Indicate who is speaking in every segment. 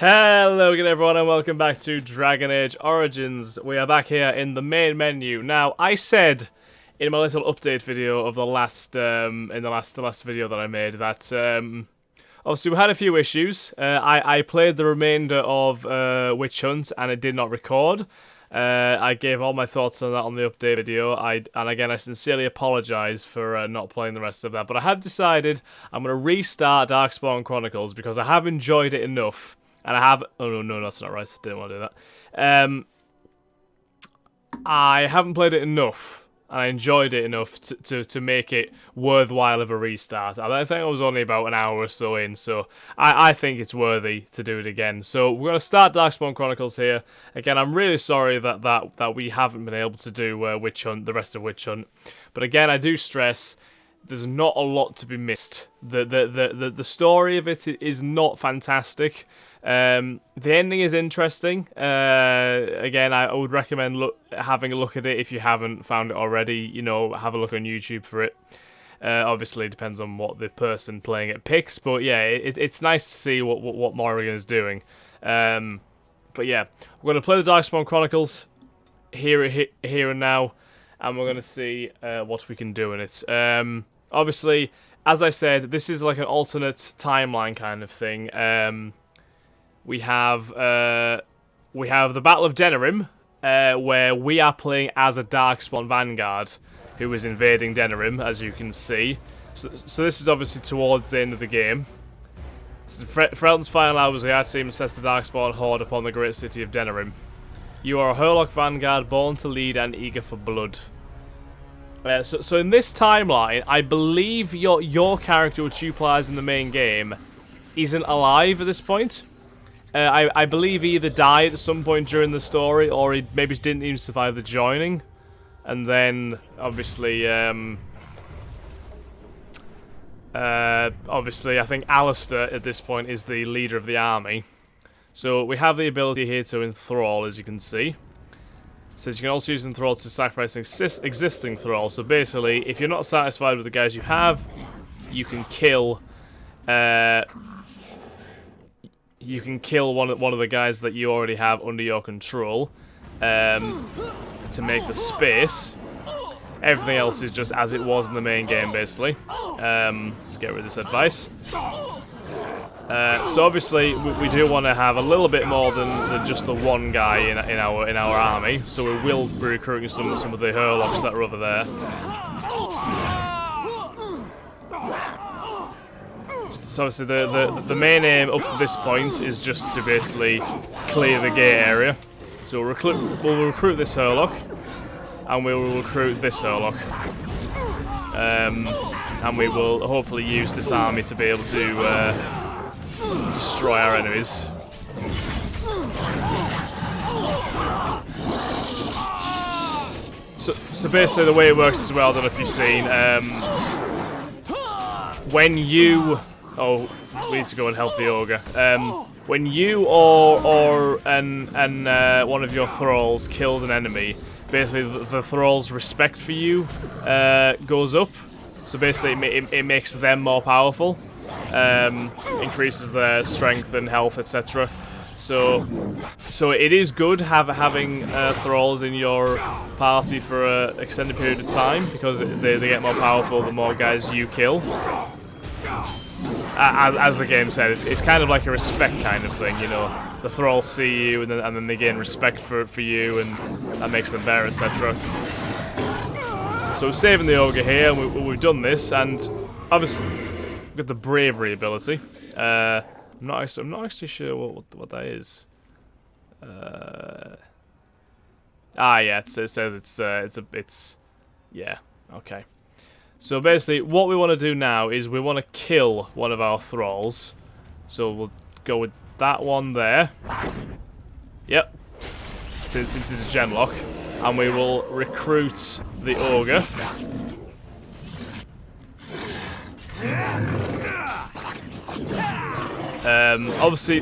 Speaker 1: Hello again everyone and welcome back to Dragon Age Origins. We are back here in the main menu. Now, I said in my little update video of the last video that I made that obviously we had a few issues. I played the remainder of Witch Hunt and it did not record. I gave all my thoughts on that on the update video. And again, I sincerely apologise for not playing the rest of that. But I have decided I'm going to restart Darkspawn Chronicles because I have enjoyed it enough. And I have... Oh, no, that's not right. I didn't want to do that. I haven't played it enough. And I enjoyed it enough to make it worthwhile of a restart. I think I was only about an hour or so in. So I think it's worthy to do it again. So we're going to start Darkspawn Chronicles here. Again, I'm really sorry that we haven't been able to do Witch Hunt, the rest of Witch Hunt. But again, I do stress... There's not a lot to be missed. The story of it is not fantastic. The ending is interesting. Again, I would recommend having a look at it if you haven't found it already. You know, have a look on YouTube for it. Obviously, it depends on what the person playing it picks. But yeah, it's nice to see what Morrigan is doing. But yeah, we're going to play the Darkspawn Chronicles here and now. And we're going to see what we can do in it. Obviously, as I said, this is like an alternate timeline kind of thing. We have the Battle of Denerim, where we are playing as a Darkspawn Vanguard who is invading Denerim, as you can see. So this is obviously towards the end of the game. Frelton's final hours, the Arch team sets the Darkspawn horde upon the great city of Denerim. You are a Hurlock Vanguard, born to lead and eager for blood. So in this timeline, I believe your character, which you play as in the main game, isn't alive at this point. I believe he either died at some point during the story, or he maybe didn't even survive the joining. And then, obviously, I think Alistair at this point is the leader of the army. So we have the ability here to enthrall, as you can see. It says you can also use enthrall to sacrifice existing thralls. So basically, if you're not satisfied with the guys you have, you can kill. You can kill one of the guys that you already have under your control to make the space. Everything else is just as it was in the main game, basically. Let's get rid of this advice. So obviously we do want to have a little bit more than just the one guy in our army. So we will be recruiting some of the Hurlocks that are over there. So obviously the main aim up to this point is just to basically clear the gate area. So we'll recruit this Hurlock, and we will recruit this Hurlock. And we will hopefully use this army to be able to destroy our enemies. So basically the way it works as well, I don't know if you've seen, when you... Oh, we need to go and help the ogre. When you or one of your thralls kills an enemy, basically the thrall's respect for you goes up. So basically it makes them more powerful. Increases their strength and health, etc. So it is good having thralls in your party for an extended period of time, because they get more powerful the more guys you kill. As the game said, it's kind of like a respect kind of thing, you know. The thralls see you and then they gain respect for you, and that makes them better, etc. So we're saving the ogre here, and we've done this, and obviously we've got the bravery ability. I'm not actually sure what that is. Yeah, it says it's yeah, okay. So basically, what we want to do now is we want to kill one of our thralls. So we'll go with that one there. Yep. Since it's a genlock. And we will recruit the ogre. Obviously,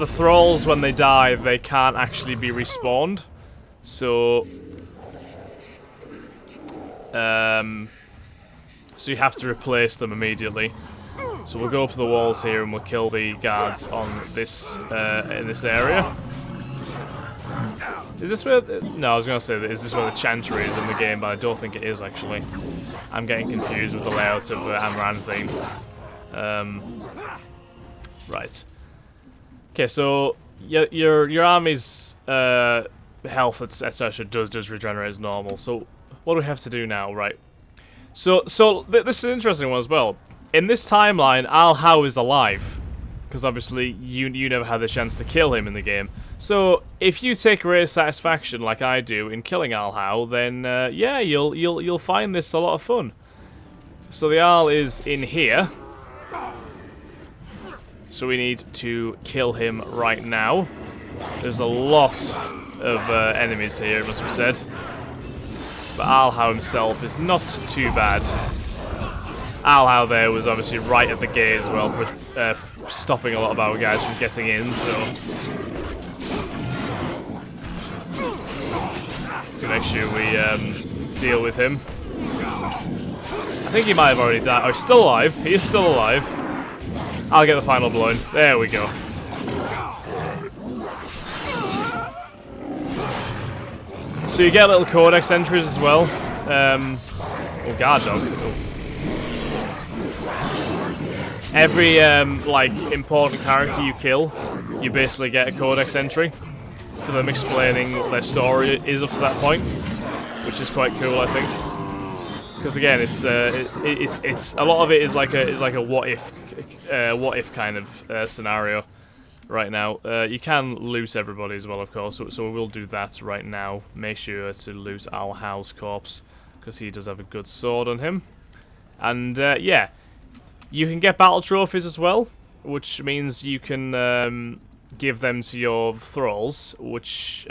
Speaker 1: the thralls, when they die, they can't actually be respawned. So you have to replace them immediately. So we'll go up to the walls here and we'll kill the guards on this in this area. Is this where... No, I was going to say, is this where the Chantry is in the game, but I don't think it is, actually. I'm getting confused with the layouts of Amaranthine. Right. Okay, so your army's health, etc. does regenerate as normal. So what do we have to do now? Right. So this is an interesting one as well. In this timeline, Al Howe is alive. Because obviously you never had the chance to kill him in the game. So if you take great satisfaction, like I do, in killing Al Howe, then yeah, you'll find this a lot of fun. So the Al is in here. So we need to kill him right now. There's a lot of enemies here, it must be said. But Al Howe himself is not too bad. Al Howe there was obviously right at the gate as well, stopping a lot of our guys from getting in, so... to make sure we deal with him. I think he might have already died. Oh, he's still alive. He is still alive. I'll get the final blow in. There we go. So you get little codex entries as well. Oh, guard dog. Oh. Every like important character you kill, you basically get a codex entry for them explaining what their story is up to that point, which is quite cool, I think. Because again, it's a lot of it is like a what if kind of scenario right now. You can loot everybody as well, of course, so we'll do that right now. Make sure to loot Al Howe's corpse because he does have a good sword on him, and yeah. You can get battle trophies as well, which means you can give them to your thralls, which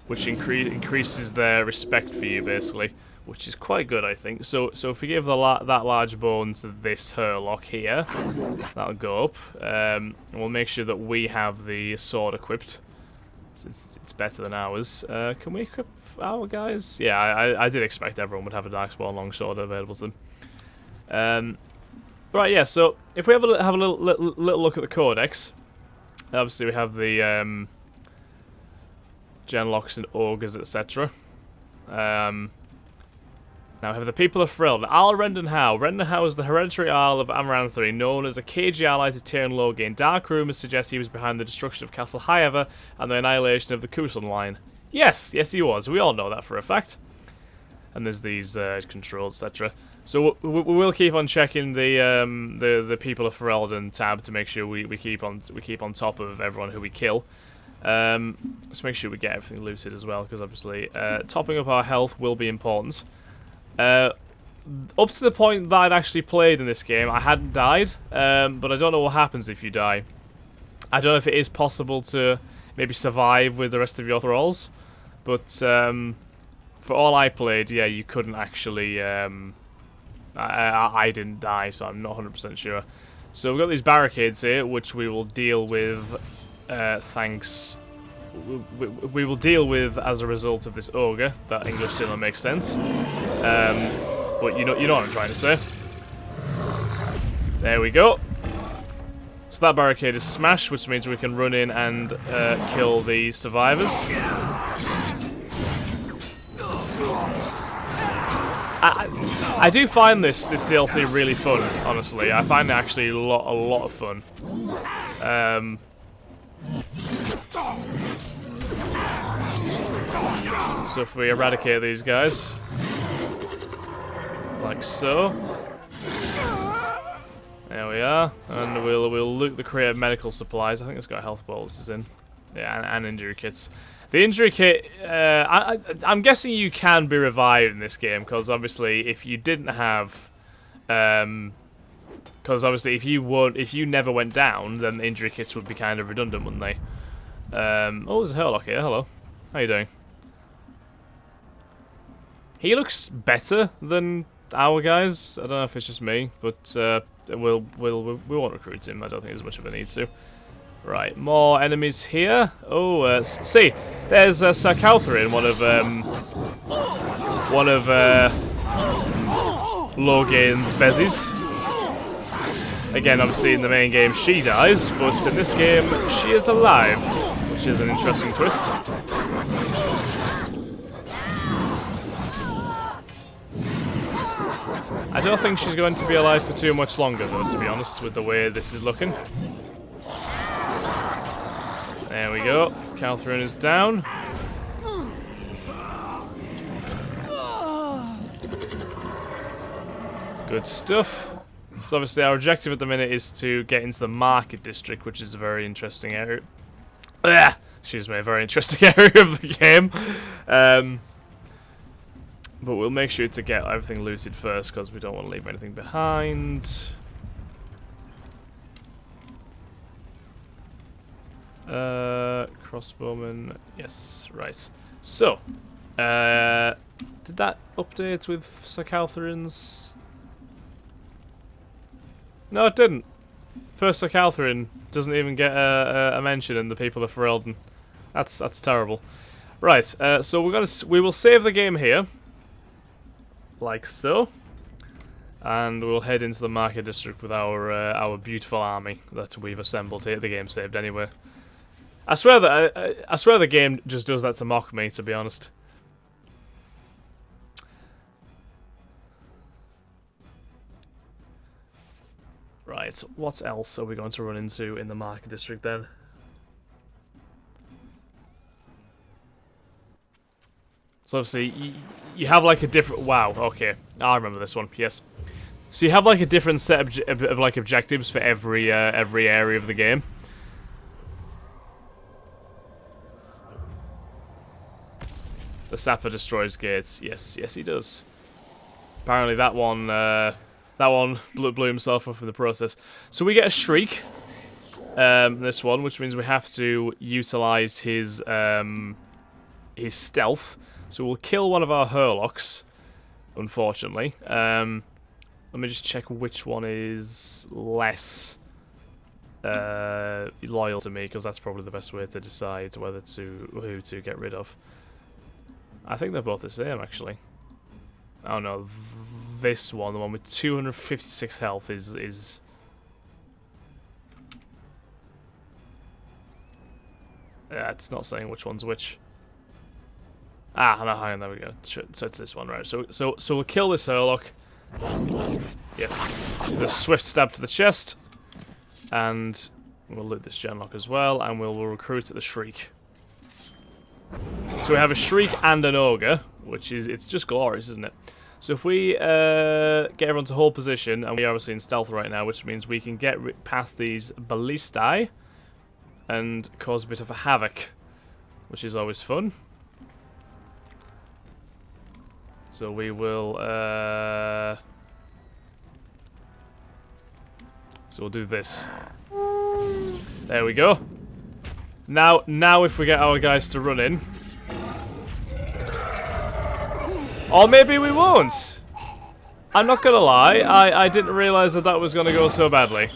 Speaker 1: increases their respect for you, basically, which is quite good, I think. So if we give that large bone to this Herlock here, that'll go up. And we'll make sure that we have the sword equipped, since it's better than ours. Can we equip our guys? Yeah, I did expect everyone would have a Darkspawn longsword available to them. Right, yeah, so if we have a little look at the codex, obviously we have the genlocks and ogres, etc. Now we have the people of Frill. Al Rendenhow. Rendenhow is the hereditary Jarl of Amaranthine, known as a cagey ally to Tyrion Loghain. Dark rumours suggest he was behind the destruction of Castle Highever and the annihilation of the Kusan line. Yes, he was. We all know that for a fact. And there's these controls, etc. So we will keep on checking the people of Ferelden tab to make sure we keep on top of everyone who we kill. Let's make sure we get everything looted as well, because obviously topping up our health will be important. Up to the point that I'd actually played in this game, I hadn't died, but I don't know what happens if you die. I don't know if it is possible to maybe survive with the rest of your thralls, but for all I played, yeah, you couldn't actually... I didn't die, so I'm not 100% sure. So we've got these barricades here, which we will deal with, thanks... We will deal with as a result of this ogre. That English still don't make sense. But you know what I'm trying to say. There we go. So that barricade is smashed, which means we can run in and kill the survivors. I do find this DLC really fun, honestly. I find it actually a lot of fun. So if we eradicate these guys, like so, there we are, and we'll loot the crate of medical supplies. I think it's got health boluses in, yeah, and injury kits. The injury kit, I'm guessing you can be revived in this game, because obviously if you didn't have, because obviously if you never went down, then the injury kits would be kind of redundant, wouldn't they? Oh, there's a Herlock here. Hello, how you doing? He looks better than our guys. I don't know if it's just me, but we won't recruit him. I don't think there's much of a need to. Right, more enemies here. Oh, see, there's Sir Cawthrin, one of low gains Bezies. Again, obviously in the main game she dies, but in this game she is alive, which is an interesting twist. I don't think she's going to be alive for too much longer though, to be honest, with the way this is looking. There we go. Catherine is down. Good stuff. So obviously our objective at the minute is to get into the market district, which is a very interesting area. Excuse me, a very interesting area of the game. But we'll make sure to get everything looted first, because we don't want to leave anything behind. Crossbowman, yes, right. So, did that update with Sir Catherine's? No, it didn't. First Sir Catherine doesn't even get a mention in the People of Ferelden. That's terrible. Right, so we will save the game here, like so, and we'll head into the market district with our beautiful army that we've assembled here. The game saved anyway. I swear the game just does that to mock me, to be honest. Right, what else are we going to run into in the market district then? So obviously, you have like a different... Wow, okay. I remember this one, yes. So you have like a different set of like objectives for every area of the game. The sapper destroys gates. Yes, he does. Apparently that one blew himself up in the process. So we get a shriek. This one, which means we have to utilize his stealth. So we'll kill one of our Hurlocks, unfortunately. Let me just check which one is less loyal to me, because that's probably the best way to decide who to get rid of. I think they're both the same, actually. Oh no, this one, the one with 256 health, is yeah, it's not saying which one's which. Ah, no, hang on, there we go. So it's this one, right? So we'll kill this Hurlock. Yes, the swift stab to the chest, and we'll loot this Genlock as well, and we'll recruit at the Shriek. So we have a Shriek and an Ogre, which is, it's just glorious, isn't it? So if we get everyone to hold position, and we are obviously in stealth right now, which means we can get past these ballistae and cause a bit of a havoc, which is always fun. So we will, so we'll do this. There we go. Now if we get our guys to run in. Or maybe we won't. I'm not gonna lie, I didn't realise that was gonna go so badly.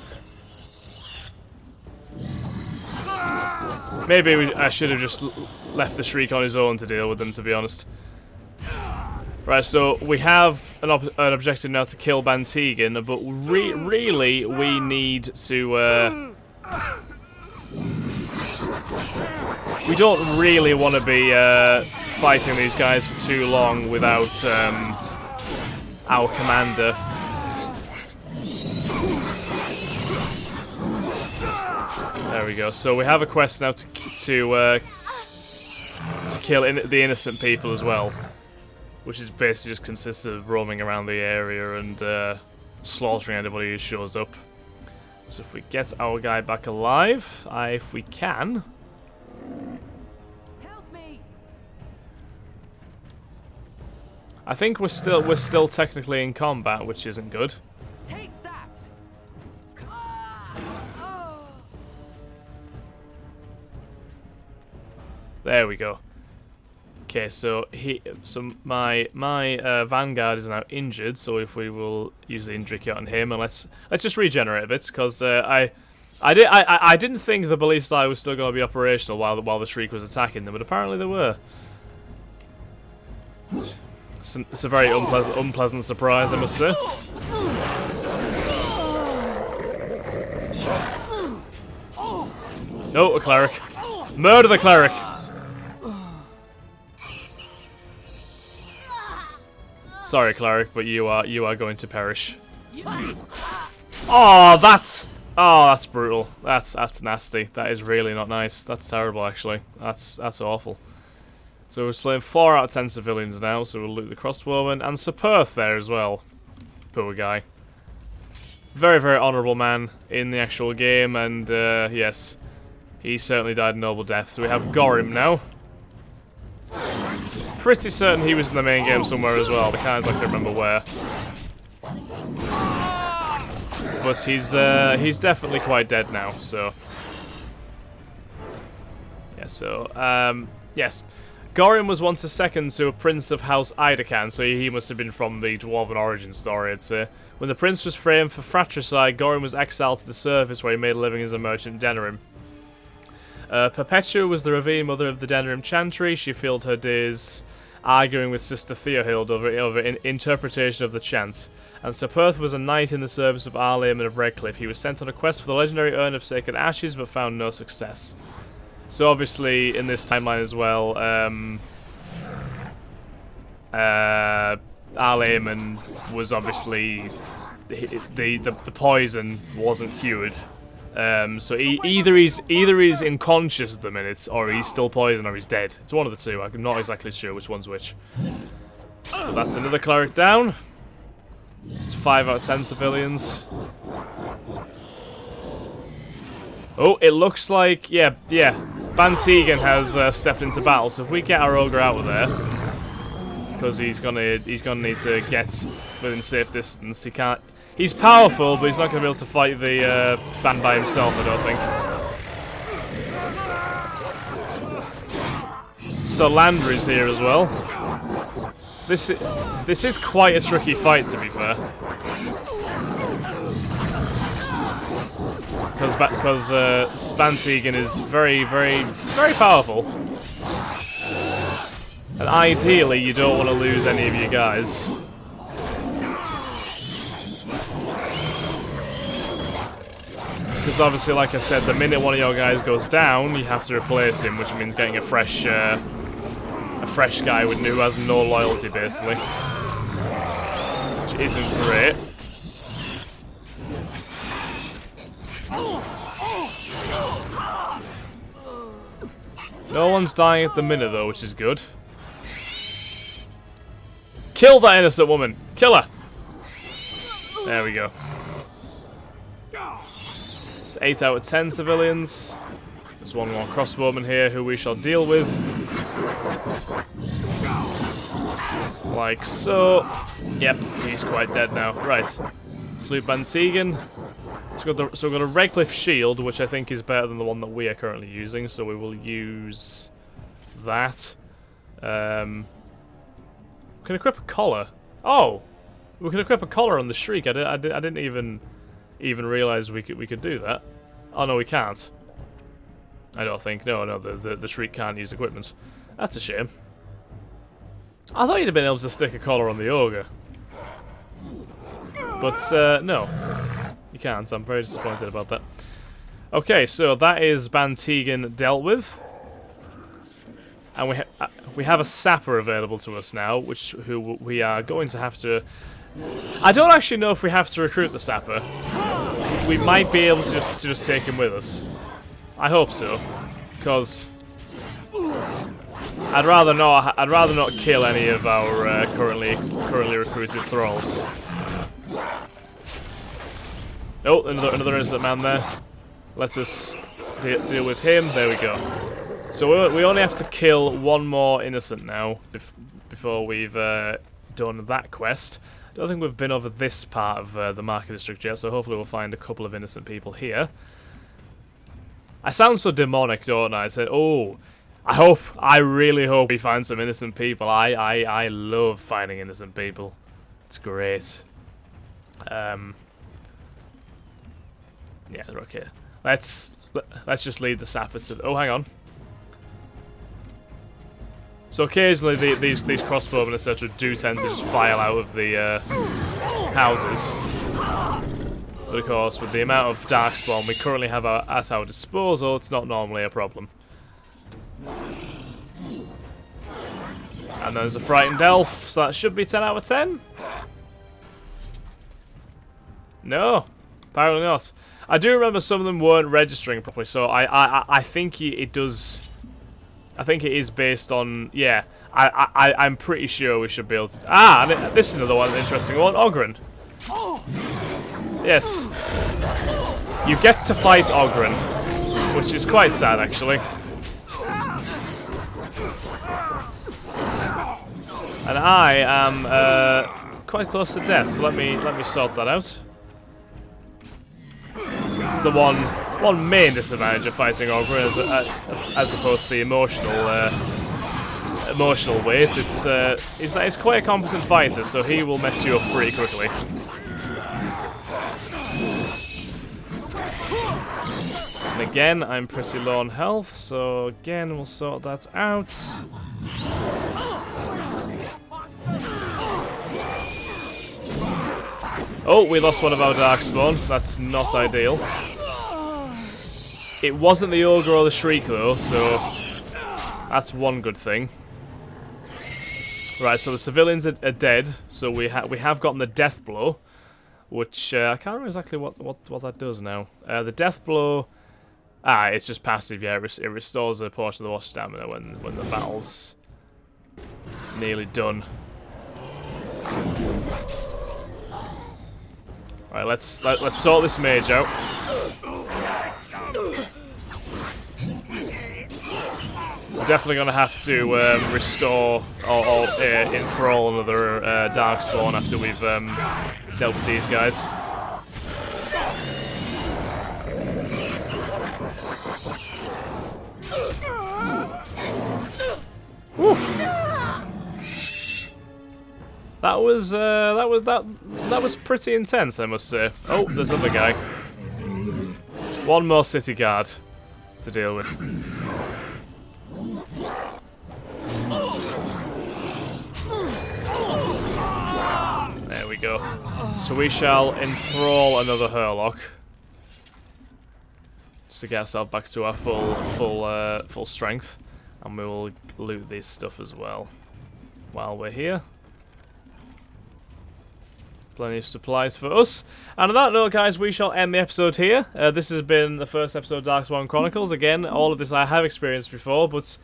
Speaker 1: Maybe I should have just left the Shriek on his own to deal with them, to be honest. Right, so we have an objective now to kill Bantegan, but really we need to... we don't really want to be fighting these guys for too long without our commander. There we go. So we have a quest now to kill the innocent people as well, which is basically just consists of roaming around the area and slaughtering anybody who shows up. So if we get our guy back alive, if we can.
Speaker 2: Help me.
Speaker 1: I think we're still technically in combat, which isn't good.
Speaker 2: Take that.
Speaker 1: There we go. Okay, so my Vanguard is now injured, so if we will use the injury kit on him, and let's just regenerate a bit, because I didn't think the ballistae was still going to be operational while the Shriek was attacking them, but apparently they were. It's a very unpleasant surprise, I must say. No, a cleric. Murder the cleric! Sorry, cleric, but you are going to perish. Oh, that's brutal. That's nasty. That is really not nice. That's terrible, actually. That's awful. So we're slaying 4 out of 10 civilians now. So we'll loot the crossbowman and Sir Perth there as well. Poor guy. Very, very honourable man in the actual game, and yes, he certainly died a noble death. So we have Gorim now. Pretty certain he was in the main game somewhere as well. I can't exactly remember where. But he's definitely quite dead now. So yeah. So yes, Gorim was once a second to a prince of House Idakan, so he must have been from the Dwarven origin story, I'd say. When the prince was framed for fratricide, Gorim was exiled to the surface where he made a living as a merchant in Denerim. Perpetua was the revered mother of the Denerim Chantry. She filled her days arguing with Sister Theohild over interpretation of the chant. And Sir Perth was a knight in the service of Arlaim and of Redcliffe. He was sent on a quest for the legendary Urn of Sacred Ashes, but found no success. So obviously, in this timeline as well, Arlaim was obviously the poison wasn't cured. So either he's unconscious at the minute, or he's still poisoned, or he's dead. It's one of the two. I'm not exactly sure which one's which. So that's another cleric down. It's 5 out of 10 civilians. Oh, it looks like yeah. Ban Tegan has stepped into battle. So if we get our ogre out of there, because he's gonna need to get within safe distance. He can't. He's powerful, but he's not gonna be able to fight the Ban by himself, I don't think. So Landry's here as well. This is quite a tricky fight, to be fair. Because Ban Tegan is very, very, very powerful. And ideally, you don't want to lose any of your guys. Because obviously, like I said, the minute one of your guys goes down, you have to replace him, which means getting a fresh guy who has no loyalty, basically. Which isn't great. No one's dying at the minute, though, which is good. Kill that innocent woman! Kill her! There we go. It's 8 out of 10 civilians. There's one more crossbowman here who we shall deal with. Like so. Yep, he's quite dead now. Right. Salute Ban Tegan. So we've got a Redcliffe shield, which I think is better than the one that we are currently using, so we will use that. We can equip a collar. Oh! We can equip a collar on the Shriek. I didn't even realise we could do that. Oh no, we can't. I don't think. No, the Shriek can't use equipment. That's a shame. I thought you'd have been able to stick a collar on the Ogre. But, no. You can't. I'm very disappointed about that. Okay, so that is Ban Tegan dealt with. And we have a sapper available to us now, who we are going to have to... I don't actually know if we have to recruit the sapper. We might be able to just take him with us. I hope so, because I'd rather not kill any of our currently recruited thralls. Oh, another innocent man there. Let us deal with him. There we go. So we only have to kill one more innocent now before we've done that quest. I don't think we've been over this part of the Market District yet, so hopefully we'll find a couple of innocent people here. I sound so demonic, don't I? I said, oh, I really hope we find some innocent people. I love finding innocent people. It's great. Yeah, they're okay. Let's just lead the sapper to... Oh, hang on. So occasionally these crossbowmen etc. do tend to just file out of the houses. But of course, with the amount of Darkspawn we currently have at our disposal, it's not normally a problem. And there's a frightened elf, so that should be 10 out of 10. No, apparently not. I do remember some of them weren't registering properly, so I think it does. I think it is based on, yeah. I'm pretty sure we should be able to. And this is another one, interesting one. Ogren. Yes, you get to fight Ogren, which is quite sad actually. And I am quite close to death, so let me sort that out. It's the one main disadvantage of fighting Ogre as opposed to the emotional weight. It's that he's quite a competent fighter, so he will mess you up pretty quickly. And again, I'm pretty low on health, so again we'll sort that out. Oh, we lost one of our Darkspawn. That's not ideal. It wasn't the Ogre or the Shriek though, so that's one good thing. Right, so the civilians are dead, so we have gotten the death blow, which I can't remember exactly what that does now. The death blow, it's just passive. Yeah, it restores a portion of the watch stamina when the battle's nearly done. Right, let's sort this mage out. We're definitely gonna have to restore or enthrall another Darkspawn after we've dealt with these guys. Woo. That was pretty intense, I must say. Oh, there's another guy. One more city guard to deal with. There we go. So we shall enthrall another Hurlock, just to get ourselves back to our full strength, and we will loot this stuff as well while we're here. Plenty of supplies for us. And on that note, guys, we shall end the episode here. This has been the first episode of Darkspawn Chronicles. Again, all of this I have experienced before, but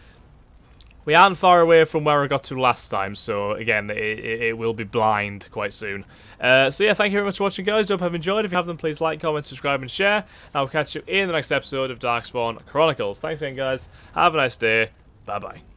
Speaker 1: we aren't far away from where I got to last time, so again, it will be blind quite soon. So yeah, thank you very much for watching, guys. Hope you have enjoyed. If you have, then please like, comment, subscribe, and share. And I'll catch you in the next episode of Darkspawn Chronicles. Thanks again, guys. Have a nice day. Bye-bye.